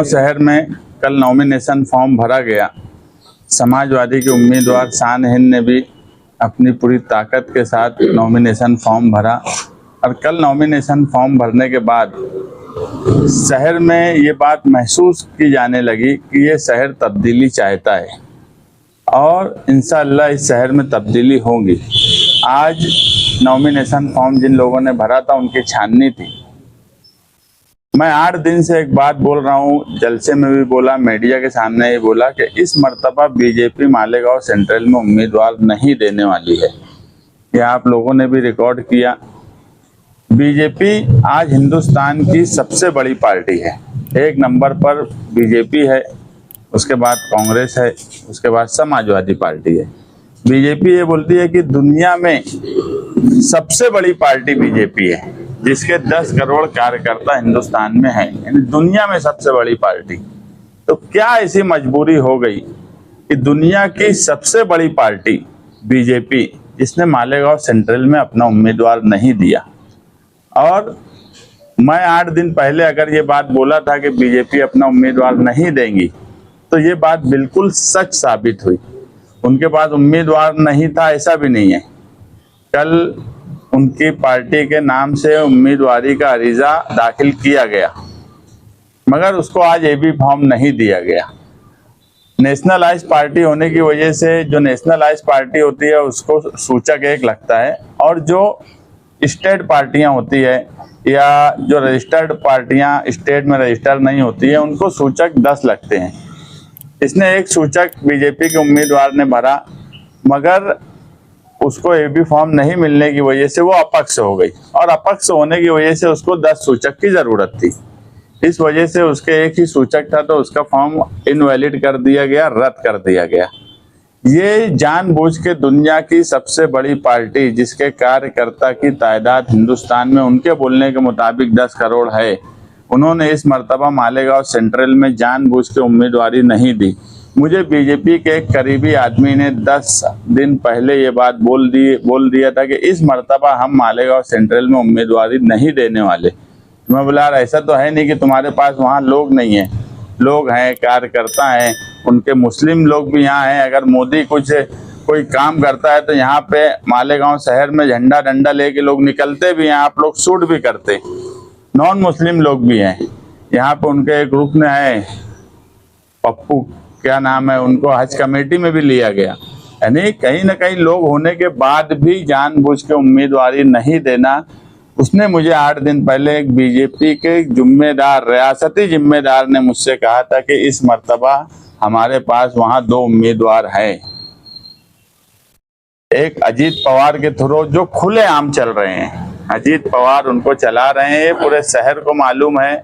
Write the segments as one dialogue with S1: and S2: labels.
S1: मालेगांव शहर में कल नॉमिनेशन फॉर्म भरा गया। समाजवादी के उम्मीदवार शान हिंद ने भी अपनी पूरी ताकत के साथ नॉमिनेशन फॉर्म भरा और कल नॉमिनेशन फॉर्म भरने के बाद शहर में ये बात महसूस की जाने लगी कि ये शहर तब्दीली चाहता है और इंशाअल्लाह इस शहर में तब्दीली होगी। आज नॉमिनेशन फॉर्म जिन लोगों ने भरा था उनकी छाननी थी। मैं 8 दिन से एक बात बोल रहा हूँ, जलसे में भी बोला, मीडिया के सामने ही बोला कि इस मर्तबा बीजेपी मालेगांव सेंट्रल में उम्मीदवार नहीं देने वाली है। यह आप लोगों ने भी रिकॉर्ड किया। बीजेपी आज हिंदुस्तान की सबसे बड़ी पार्टी है। 1 नंबर पर बीजेपी है, उसके बाद कांग्रेस है, उसके बाद समाजवादी पार्टी है। बीजेपी ये बोलती है कि दुनिया में सबसे बड़ी पार्टी बीजेपी है, जिसके 10 करोड़ कार्यकर्ता हिंदुस्तान में हैं, यानी दुनिया में सबसे बड़ी पार्टी। तो क्या ऐसी मजबूरी हो गई कि दुनिया की सबसे बड़ी पार्टी बीजेपी, जिसने मालेगांव सेंट्रल में अपना उम्मीदवार नहीं दिया। और मैं 8 दिन पहले अगर ये बात बोला था कि बीजेपी अपना उम्मीदवार नहीं देंगी, तो ये बात बिल्कुल सच साबित हुई। उनके पास उम्मीदवार नहीं था ऐसा भी नहीं है। कल उनकी पार्टी के नाम से उम्मीदवारी का अरीजा दाखिल किया गया, मगर उसको आज एबी फॉर्म नहीं दिया गया। नेशनलाइज पार्टी होने की वजह से, जो नेशनलाइज पार्टी होती है उसको सूचक 1 लगता है, और जो स्टेट पार्टियां होती है या जो रजिस्टर्ड पार्टियां स्टेट में रजिस्टर नहीं होती है, उनको सूचक 10 लगते हैं। इसने एक सूचक बीजेपी के उम्मीदवार ने भरा, मगर उसको एबी फॉर्म नहीं मिलने की वजह से वो अपक्ष हो गई, और अपक्ष होने की वजह से उसको 10 सूचक की जरूरत थी। इस वजह से उसके एक ही सूचक था, तो उसका फॉर्म इनवैलिड कर दिया गया, रद्द कर दिया गया। ये जानबूझ के दुनिया की सबसे बड़ी पार्टी, जिसके कार्यकर्ता की तादाद हिंदुस्तान में उनके बोलने के मुताबिक 10 करोड़ है, उन्होंने इस मर्तबा मालेगांव सेंट्रल में जानबूझ के उम्मीदवारी नहीं दी। मुझे बीजेपी के एक करीबी आदमी ने 10 दिन पहले ये बात बोल दिया था कि इस मर्तबा हम मालेगांव सेंट्रल में उम्मीदवारी नहीं देने वाले। मैं बोला यार, ऐसा तो है नहीं कि तुम्हारे पास वहाँ लोग नहीं हैं। लोग हैं, कार्यकर्ता हैं, उनके मुस्लिम लोग भी यहाँ हैं। अगर मोदी कोई काम करता है तो यहाँ पे मालेगांव शहर में झंडा डंडा लेके लोग निकलते भी हैं, आप लोग शूट भी करते। नॉन मुस्लिम लोग भी हैं यहाँ पे। उनके एक रुकन है, पप्पू क्या नाम है, उनको हज कमेटी में भी लिया गया। यानी कहीं ना कहीं लोग होने के बाद भी जानबूझ के उम्मीदवारी नहीं देना। उसने मुझे 8 दिन पहले एक बीजेपी के जिम्मेदार, रियासती जिम्मेदार ने मुझसे कहा था कि इस मर्तबा हमारे पास वहाँ 2 उम्मीदवार हैं। एक अजीत पवार के थ्रू, जो खुले आम चल रहे हैं, अजीत पवार उनको चला रहे हैं, पूरे शहर को मालूम है,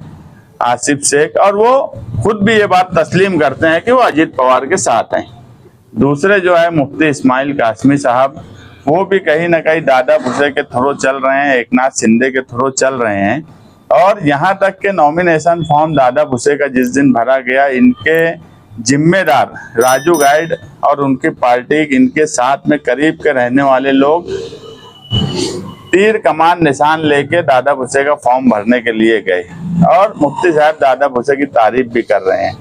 S1: आसिफ शेख, और वो खुद भी ये बात तस्लीम करते हैं कि वो अजीत पवार के साथ हैं। दूसरे जो है मुफ्ती इस्माइल कासमी साहब, वो भी कहीं ना कहीं दादा भुसे के थ्रू चल रहे हैं, एकनाथ शिंदे के थ्रू चल रहे हैं। और यहाँ तक के नॉमिनेशन फॉर्म दादा भुसे का जिस दिन भरा गया, इनके जिम्मेदार राजू गाइड और उनकी पार्टी, इनके साथ में करीब के रहने वाले लोग तीर कमान निशान लेके दादा भुसे का फॉर्म भरने के लिए गए, और मुफ्ती साहब दादा भुसे की तारीफ भी कर रहे हैं।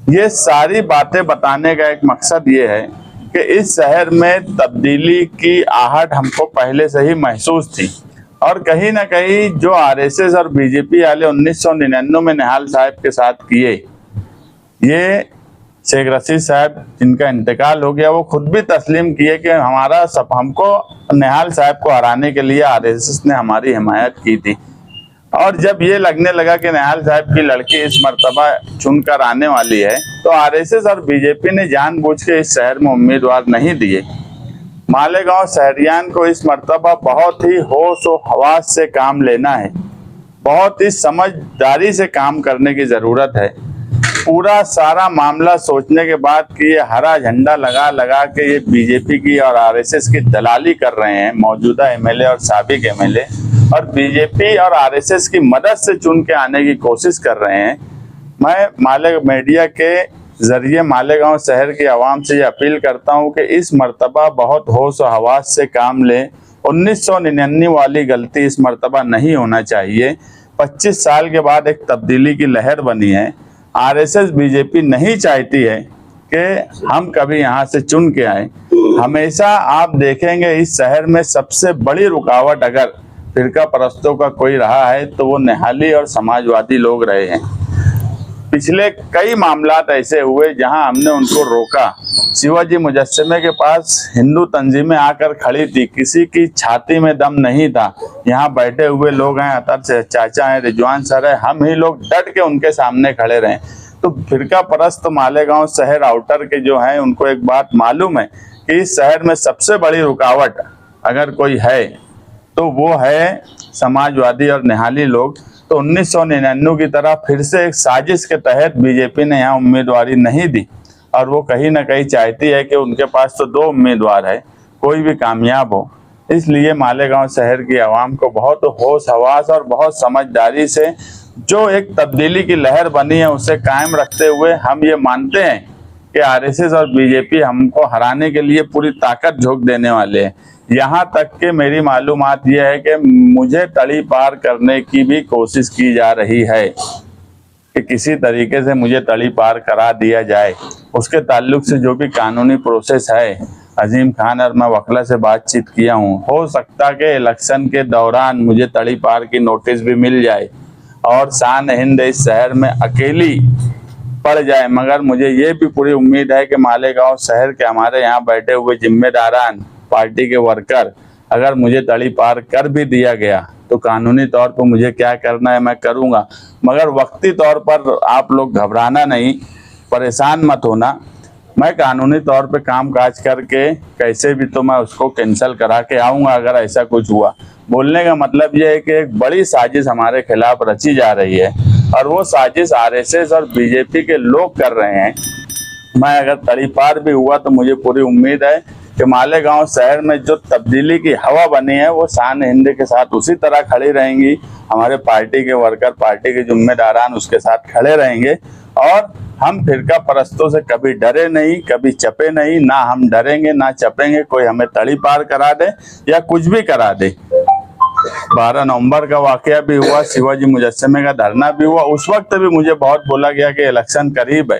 S1: ये सारी बातें बताने का एक मकसद ये है कि इस शहर में तब्दीली की आहट हमको पहले से ही महसूस थी, और कहीं ना कहीं जो आरएसएस और बीजेपी वाले 1999 में निहाल साहब के साथ किए, ये शेख रशीद साहब जिनका इंतकाल हो गया, वो खुद भी तस्लीम किए कि हमको निहाल साहब को हराने के लिए आरएसएस ने हमारी हिमायत की थी। और जब ये लगने लगा कि निहाल साहब की लड़की इस मर्तबा चुनकर आने वाली है, तो आरएसएस और बीजेपी ने जानबूझ के इस शहर में उम्मीदवार नहीं दिए। मालेगांव शहरियान को इस मर्तबा बहुत ही होश और हवास से काम लेना है, बहुत ही समझदारी से काम करने की ज़रूरत है। पूरा सारा मामला सोचने के बाद कि ये हरा झंडा लगा के ये बीजेपी की और आरएसएस की दलाली कर रहे हैं, मौजूदा एमएलए और साबिक एमएलए, और बीजेपी और आरएसएस की मदद से चुन के आने की कोशिश कर रहे हैं। मैं मीडिया के जरिए मालेगांव शहर की आवाम से ये अपील करता हूं कि इस मर्तबा बहुत होश और हवास से काम लें। 1999 वाली गलती इस मर्तबा नहीं होना चाहिए। 25 साल के बाद एक तब्दीली की लहर बनी है। आरएसएस बीजेपी नहीं चाहती है कि हम कभी यहाँ से चुन के आए। हमेशा आप देखेंगे इस शहर में सबसे बड़ी रुकावट अगर फिरका परस्तों का कोई रहा है तो वो निहाली और समाजवादी लोग रहे हैं। पिछले कई मामलात ऐसे हुए जहां हमने उनको रोका। शिवाजी मुजस्समे के पास हिंदू तंजीमें आकर खड़ी थी, किसी की छाती में दम नहीं था। यहाँ बैठे हुए लोग हैं, अतर से चाचा हैं, रिजवान सर है, हम ही लोग डट के उनके सामने खड़े रहे। तो फिरका परस्त मालेगांव शहर आउटर के जो हैं उनको एक बात मालूम है कि इस शहर में सबसे बड़ी रुकावट अगर कोई है तो वो है समाजवादी और निहाली लोग। तो 1999 की तरह फिर से एक साजिश के तहत बीजेपी ने यहाँ उम्मीदवारी नहीं दी और वो कहीं ना कहीं चाहती है कि उनके पास तो 2 उम्मीदवार है, कोई भी कामयाब हो। इसलिए मालेगांव शहर की आवाम को बहुत होश हवास और बहुत समझदारी से जो एक तब्दीली की लहर बनी है उसे कायम रखते हुए हम ये मानते हैं कि आरएसएस और बीजेपी हमको हराने के लिए पूरी ताकत झोंक देने वाले हैं। यहाँ तक कि मेरी मालूमात ये है कि मुझे तड़ी पार करने की भी कोशिश की जा रही है कि किसी तरीके से मुझे तड़ी पार करा दिया जाए। उसके ताल्लुक से जो भी कानूनी प्रोसेस है, अजीम खान और मैं वकला से बातचीत किया हूँ, हो सकता कि इलेक्शन के दौरान मुझे तड़ी पार की नोटिस भी मिल जाए और शान हिंद इस शहर में अकेली पड़ जाए। मगर मुझे ये भी पूरी उम्मीद है कि मालेगांव शहर के हमारे यहाँ बैठे हुए जिम्मेदारान पार्टी के वर्कर, अगर मुझे तड़ी पार कर भी दिया गया तो कानूनी तौर पर मुझे क्या करना है मैं करूँगा। मगर वक्ती तौर पर आप लोग घबराना नहीं, परेशान मत होना। मैं कानूनी तौर पे काम काज करके कैसे भी तो मैं उसको कैंसिल करा के आऊँगा अगर ऐसा कुछ हुआ। बोलने का मतलब यह है कि एक बड़ी साजिश हमारे खिलाफ रची जा रही है और वो साजिश आरएसएस और बीजेपी के लोग कर रहे हैं। मैं अगर तड़ी पार भी हुआ तो मुझे पूरी उम्मीद है कि मालेगांव शहर में जो तब्दीली की हवा बनी है वो शान हिंद के साथ उसी तरह खड़ी रहेंगी। हमारे पार्टी के वर्कर, पार्टी के जिम्मेदारान उसके साथ खड़े रहेंगे और हम फिरका परस्तों से कभी डरे नहीं, कभी चपे नहीं, ना हम डरेंगे ना चपेंगे। कोई हमें तड़ी पार करा दे या कुछ भी करा दे। 12 नवंबर का वाकया भी हुआ, शिवाजी मुजस्समे का धरना भी हुआ। उस वक्त भी मुझे बहुत बोला गया कि इलेक्शन करीब है,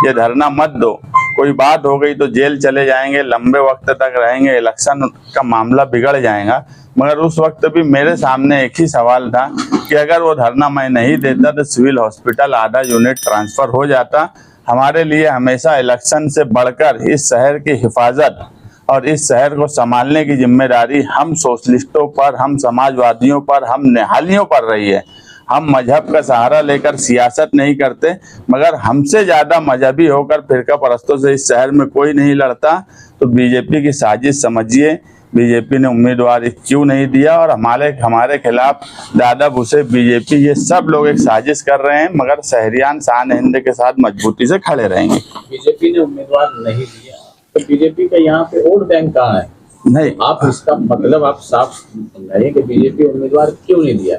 S1: ये धरना मत दो, कोई बात हो गई तो जेल चले जाएंगे, लंबे वक्त तक रहेंगे, इलेक्शन का मामला बिगड़ जाएगा। मगर उस वक्त भी मेरे सामने एक ही सवाल था कि अगर वो धरना मैं नहीं देता तो सिविल हॉस्पिटल आधा यूनिट ट्रांसफर हो जाता। हमारे लिए हमेशा इलेक्शन से बढ़कर इस शहर की हिफाजत और इस शहर को संभालने की जिम्मेदारी हम सोशलिस्टों पर, हम समाजवादियों पर, हम निहालियों पर रही है। हम मजहब का सहारा लेकर सियासत नहीं करते, मगर हमसे ज़्यादा मजहबी होकर फिरका परस्तों से इस शहर में कोई नहीं लड़ता। तो बीजेपी की साजिश समझिए, बीजेपी ने उम्मीदवार क्यों नहीं दिया और हमारे खिलाफ दादा भूसे बीजेपी ये सब लोग एक साजिश कर रहे हैं। मगर शहरियान शान हिंद के साथ मजबूती से खड़े रहेंगे।
S2: बीजेपी ने उम्मीदवार नहीं दिया तो बीजेपी का यहाँ पे वोट बैंक कहाँ है?
S1: नहीं,
S2: आप इसका मतलब आप साफ समझाइए कि बीजेपी उम्मीदवार क्यों नहीं दिया।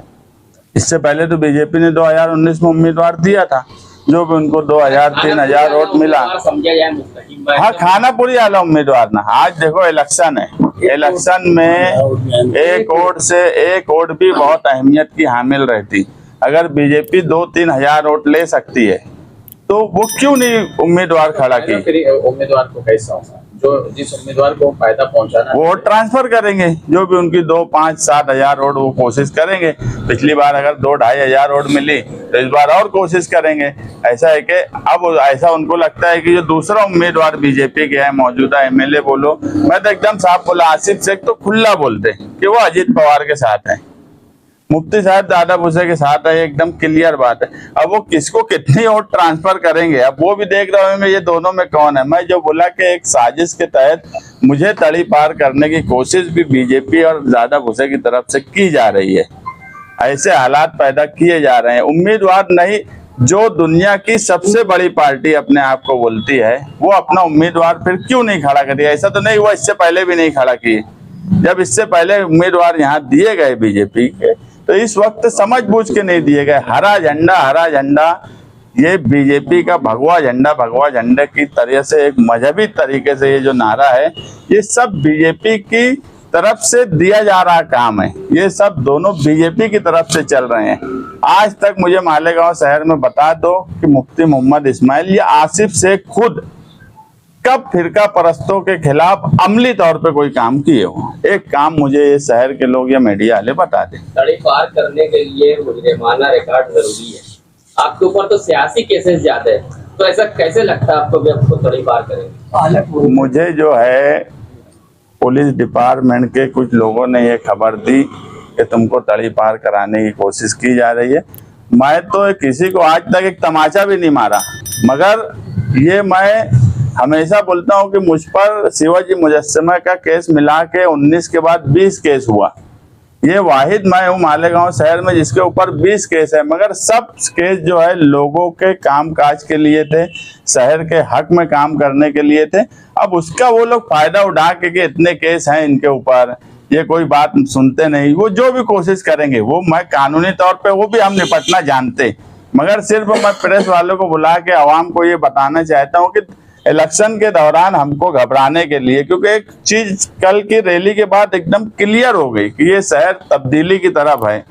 S1: इससे पहले तो बीजेपी ने 2019 में उम्मीदवार दिया था, जो भी उनको 2000-3000 वोट मिला। हाँ, खानापुरी वाला उम्मीदवार ना। आज देखो इलेक्शन है, इलेक्शन में एक वोट भी बहुत अहमियत की हामिल रहती। अगर बीजेपी 2-3 हजार वोट ले सकती है तो वो क्यों नहीं उम्मीदवार खड़ा की?
S2: फिर उम्मीदवार को कैसा होगा? जो जिस उम्मीदवार को फायदा पहुंचाना
S1: वो ट्रांसफर करेंगे, जो भी उनकी 2-5-7 हजार वोट वो कोशिश करेंगे। पिछली बार अगर 2-2.5 हजार वोट मिली तो इस बार और कोशिश करेंगे। ऐसा है कि अब ऐसा उनको लगता है कि जो दूसरा उम्मीदवार बीजेपी के है, मौजूदा एमएलए बोलो, मैं तो एकदम साफ बोला, आसिफ शेख तो खुला बोलते कि वो अजीत पवार के साथ है, मुफ्ती साहब दादा भूसे के साथ है, एकदम क्लियर बात है। अब वो किसको कितनी वोट ट्रांसफर करेंगे अब वो भी देख रहे होंगे ये दोनों में कौन है। मैं जो बोला कि एक साजिश के तहत मुझे तड़ी पार करने की कोशिश भी बीजेपी और दादा भूसे की तरफ से की जा रही है। ऐसे हालात पैदा किए जा रहे हैं। उम्मीदवार नहीं, जो दुनिया की सबसे बड़ी पार्टी अपने आप को बोलती है वो अपना उम्मीदवार फिर क्यों नहीं खड़ा करिए? ऐसा तो नहीं हुआ इससे पहले भी नहीं खड़ा किए। जब इससे पहले उम्मीदवार यहाँ दिए गए बीजेपी के तो इस वक्त समझ बूझ के नहीं दिए गए। हरा झंडा ये बीजेपी का भगवा झंडे की तरह से एक मजहबी तरीके से ये जो नारा है, ये सब बीजेपी की तरफ से दिया जा रहा काम है, ये सब दोनों बीजेपी की तरफ से चल रहे हैं। आज तक मुझे मालेगांव शहर में बता दो कि मुफ्ती मोहम्मद इस्माइल या आसिफ शेख खुद कब फिरका परस्तों के खिलाफ अमली तौर पे कोई काम किए हो। एक काम मुझे ये शहर के लोग या मीडिया वाले बता दें।
S3: तड़ी पार करने के लिए मुजरिमाना रिकॉर्ड जरूरी है। आपके ऊपर तो सियासी केसेस ज्यादा है, तो ऐसा कैसे लगता है आपको भी आपको तड़ी पार करेंगे?
S1: मुझे जो है पुलिस डिपार्टमेंट के कुछ लोगों ने ये खबर दी कि तुमको तड़ी पार कराने की कोशिश की जा रही है। मैं तो किसी को आज तक एक तमाचा भी नहीं मारा, मगर ये मैं हमेशा बोलता हूँ कि मुझ पर शिवाजी मुजस्समा का केस मिला के 19 के बाद 20 केस हुआ। ये वाहिद मैं हूँ मालेगांव शहर में जिसके ऊपर 20 केस है, मगर सब केस जो है लोगों के कामकाज के लिए थे, शहर के हक में काम करने के लिए थे। अब उसका वो लोग फायदा उठा के कि इतने केस हैं इनके ऊपर, ये कोई बात सुनते नहीं। वो जो भी कोशिश करेंगे वो मैं कानूनी तौर पे वो भी हम निपटना जानते, मगर सिर्फ मैं प्रेस वालों को बुला के आवाम को ये बताना चाहता हूँ कि इलेक्शन के दौरान हमको घबराने के लिए, क्योंकि एक चीज कल की रैली के बाद एकदम क्लियर हो गई कि ये शहर तब्दीली की तरफ है।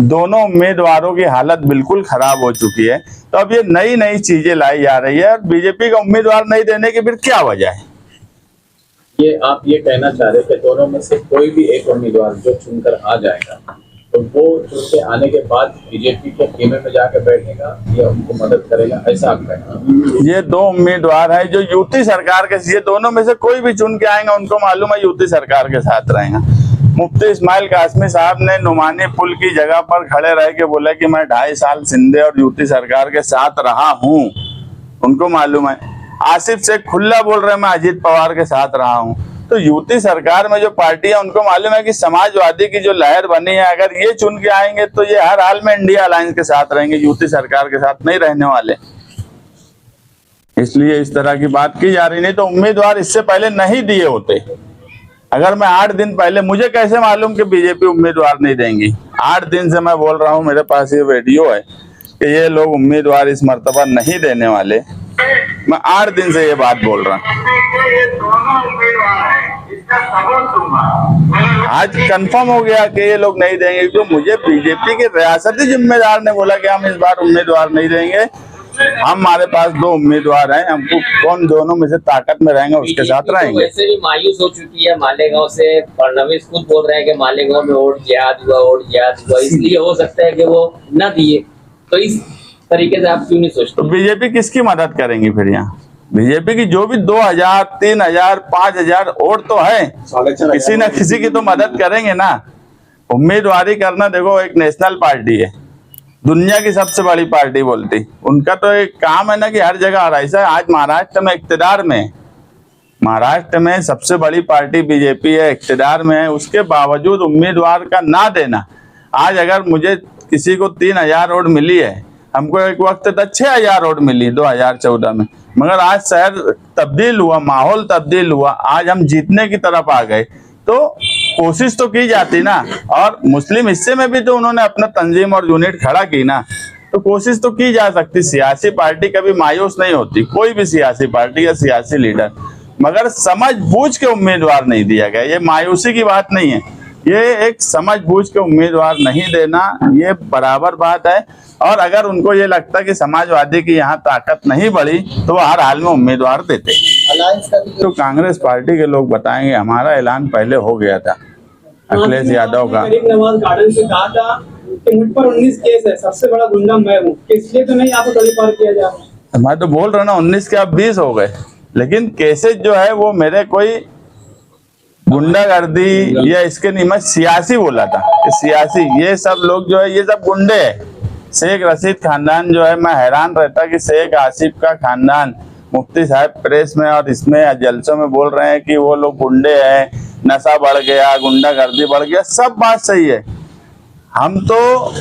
S1: दोनों उम्मीदवारों की हालत बिल्कुल खराब हो चुकी है, तो अब ये नई नई चीजें लाई जा रही है। और बीजेपी का उम्मीदवार नहीं देने की फिर क्या वजह है?
S2: ये आप ये कहना चाह रहे हैं कि दोनों में से कोई भी एक उम्मीदवार जो चुनकर आ जाएगा तो वो चुन के आने के बाद बीजेपी के खेमे में जाकर बैठेगा या उनको मदद करेगा, ऐसा आप कहना?
S1: ये दो उम्मीदवार हैं जो यूपी सरकार के, ये दोनों में से कोई भी चुन के आएंगे उनको मालूम है यूपी सरकार के साथ रहेगा। मुफ्ती इस्माइल कासमी साहब ने नुमानी पुल की जगह पर खड़े रह के बोला कि मैं 2.5 साल सिंधे और यूपी सरकार के साथ रहा हूँ, उनको मालूम है। आसिफ शेख खुल्ला बोल रहे मैं अजीत पवार के साथ रहा हूँ। तो यूपी सरकार में जो पार्टी है उनको मालूम है कि समाजवादी की जो लहर बनी है, अगर ये चुन के आएंगे तो ये हर हाल में इंडिया अलायंस के साथ रहेंगे, यूपी सरकार के साथ नहीं रहने वाले। इसलिए इस तरह की बात की जा रही, नहीं तो उम्मीदवार इससे पहले नहीं दिए होते। अगर मैं 8 दिन पहले, मुझे कैसे मालूम कि बीजेपी उम्मीदवार नहीं देंगी? 8 दिन से मैं बोल रहा हूँ, मेरे पास ये वीडियो है कि ये लोग उम्मीदवार इस मर्तबा नहीं देने वाले। मैं 8 दिन से ये बात बोल रहा हूँ। आज कंफर्म हो गया कि ये लोग नहीं देंगे, क्योंकि मुझे बीजेपी के रियासती जिम्मेदार ने बोला कि हम इस बार उम्मीदवार नहीं देंगे। हमारे पास 2 उम्मीदवार हैं, हमको कौन दोनों में से ताकत में रहेंगे उसके साथ रहेंगे।
S3: वैसे भी मायूस हो चुकी है मालेगांव से। फडणवीस खुद बोल रहे हैं कि मालेगांव में वोट जिहाद हुआ, इसलिए हो सकता है कि वो न दिए। तो इस तरीके से आप क्यों नहीं सोचते?
S1: तो बीजेपी किसकी मदद करेंगी फिर? यहाँ बीजेपी की जो भी 2000, 3000, 5000 वोट तो है, किसी न किसी की तो मदद करेंगे ना। उम्मीदवारी करना, देखो एक नेशनल पार्टी है, दुनिया की सबसे बड़ी पार्टी बोलती, उनका तो एक काम है ना कि हर जगह आ रहा है। ऐसा आज महाराष्ट्र में इक्तदार में, महाराष्ट्र में सबसे बड़ी पार्टी बीजेपी है, इक्तदार में है, उसके बावजूद उम्मीदवार का ना देना। आज अगर मुझे किसी को 3000 वोट मिली है, हमको एक वक्त तक 6000 वोट मिली 2014 में, मगर आज शहर तब्दील हुआ, माहौल तब्दील हुआ, आज हम जीतने की तरफ आ गए। तो कोशिश तो की जाती ना, और मुस्लिम हिस्से में भी तो उन्होंने अपना तंजीम और यूनिट खड़ा की ना, तो कोशिश तो की जा सकती। सियासी पार्टी कभी मायूस नहीं होती, कोई भी सियासी पार्टी या सियासी लीडर, मगर समझबूझ के उम्मीदवार नहीं दिया गया। ये मायूसी की बात नहीं है, ये एक समझबूझ के उम्मीदवार नहीं देना, ये बराबर बात है। और अगर उनको ये लगता कि समाजवादी की यहाँ ताकत नहीं बढ़ी तो वो हर हाल में उम्मीदवार देते। तो कांग्रेस पार्टी के लोग बताएंगे, हमारा ऐलान पहले हो गया था अखिलेश यादव का।
S4: नवाज गार्डन से कहा था कि मुझ पर 19 केस है, सबसे बड़ा गुंडा मैं हूँ, इसलिए तो नहीं आपको तड़ी पार किया जा रहा।
S1: मैं तो बोल रहा ना 19 के अब 20 हो गए, लेकिन केसेस जो है वो मेरे कोई गुंडागर्दी या इसके नहीं, मैं सियासी बोला था कि सियासी, ये सब लोग जो है ये सब गुंडे हैं। शेख रशीद खानदान जो है, मैं हैरान रहता कि शेख आसिफ का खानदान, मुफ्ती साहब प्रेस में और इसमें जलसों में बोल रहे हैं कि वो लोग गुंडे हैं, नशा बढ़ गया, गुंडागर्दी बढ़ गया। सब बात सही है, हम तो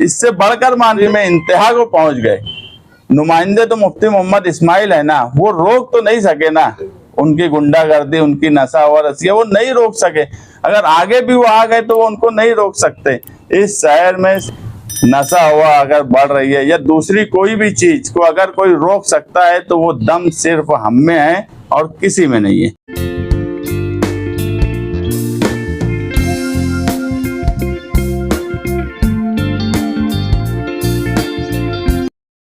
S1: इससे बढ़कर मानवी में इंतहा को पहुंच गए। नुमाइंदे तो मुफ्ती मोहम्मद इस्माइल है ना, वो रोक तो नहीं सके ना उनकी गुंडागर्दी, उनकी नशा और रसिया, वो नहीं रोक सके। अगर आगे भी वो आ गए तो वो उनको नहीं रोक सकते। इस शहर में नशा हुआ अगर बढ़ रही है या दूसरी कोई भी चीज को अगर कोई रोक सकता है तो वो दम सिर्फ हम में है और किसी में नहीं है।